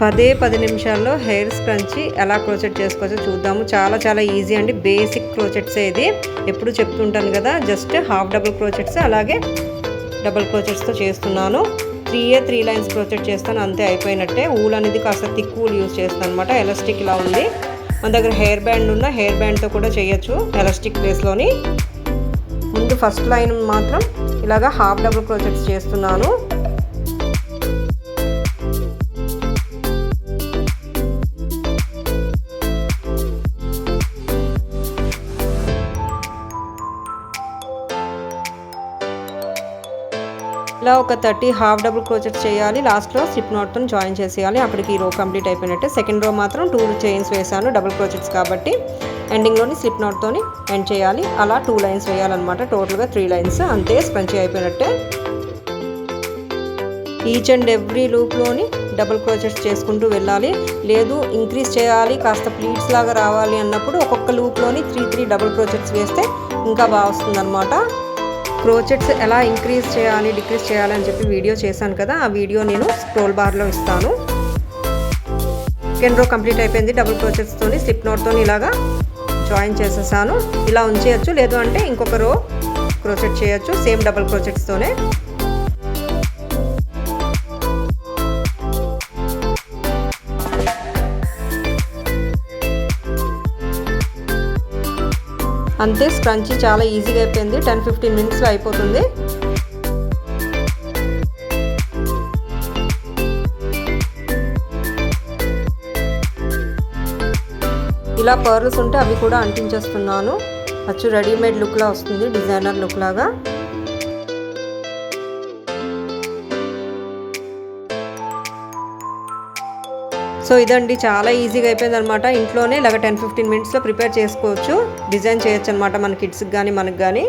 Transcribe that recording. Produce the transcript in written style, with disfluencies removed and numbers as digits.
10 నిమిషాల్లో hair scrunchie ఎలా crochet చేసుకోవచ్చో చూద్దాము. చాలా ఈజీ అండి. బేసిక్ క్రోచెట్సే ఇది. ఎప్పుడు చెప్తుంటాను కదా, జస్ట్ హాఫ్ డబుల్ క్రోచెట్స్ అలాగే డబుల్ క్రోచెట్స్తో చేస్తున్నాను. 3 లైన్స్ క్రోచెట్ చేస్తాను, అంతే, అయిపోయినట్టే. ఊల్ అనేది కాస్త థిక్ ఊల్ యూజ్ చేస్తాను అనమాట. ఎలాస్టిక్ ఇలా ఉంది. మన దగ్గర హెయిర్ బ్యాండ్ ఉన్న హెయిర్ బ్యాండ్తో కూడా చేయొచ్చు ఎలాస్టిక్ ప్లేస్లోని. ముందు ఫస్ట్ లైన్ మాత్రం ఇలాగా హాఫ్ డబుల్ క్రోచెట్స్ చేస్తున్నాను. ఇలా ఒక 30 హాఫ్ డబుల్ క్రోచెట్స్ చేయాలి. లాస్ట్లో స్లిప్ నాట్తో జాయిన్ చేసేయాలి. అక్కడికి ఈ రో కంప్లీట్ అయిపోయినట్టే. సెకండ్ రో మాత్రం 2 చైన్స్ వేసాను, డబుల్ క్రోచెట్స్ కాబట్టి. ఎండింగ్లోని స్లిప్ నాట్తోని ఎండ్ చేయాలి. అలా 2 లైన్స్ వేయాలన్నమాట. టోటల్గా 3 లైన్స్, అంతే, స్క్రంచీ అయిపోయినట్టే. ఈచ్ అండ్ ఎవ్రీ లూప్లోని డబుల్ క్రోచెట్స్ చేసుకుంటూ వెళ్ళాలి. లేదు ఇంక్రీజ్ చేయాలి, కాస్త ప్లీట్స్ లాగా రావాలి అన్నప్పుడు ఒక్కొక్క లూప్లోని 3 డబుల్ క్రోచెట్స్ వేస్తే ఇంకా బాగా వస్తుందన్నమాట. క్రోచెట్స్ ఎలా ఇంక్రీజ్ చేయాలి, డిక్రీజ్ చేయాలి అని చెప్పి వీడియో చేశాను కదా, ఆ వీడియో నేను స్క్రోల్ బార్లో ఇస్తాను. సెకండ్ రో కంప్లీట్ అయిపోయింది. డబుల్ క్రోచెట్స్తోని స్లిప్ నాట్తో ఇలాగా జాయిన్ చేసేసాను. ఇలా ఉంచేయచ్చు, లేదు అంటే ఇంకొక రో క్రోచెట్ చేయొచ్చు సేమ్ డబుల్ క్రోచెట్స్తోనే. అంతే, స్క్రంచీ చాలా ఈజీగా అయిపోయింది. 10-15 మినిట్స్లో అయిపోతుంది. ఇలా పర్ల్స్ ఉంటే అవి కూడా అంటించేస్తున్నాను. అచ్చు రెడీమేడ్ లుక్లా వస్తుంది, డిజైనర్ లుక్ లాగా. సో ఇదండి, చాలా ఈజీగా అయిపోయింది అనమాట. ఇంట్లోనే ఇలాగ 10-15 మినిట్స్లో ప్రిపేర్ చేసుకోవచ్చు, డిజైన్ చేయొచ్చు అనమాట మన కిడ్స్కి కానీ మనకు కానీ.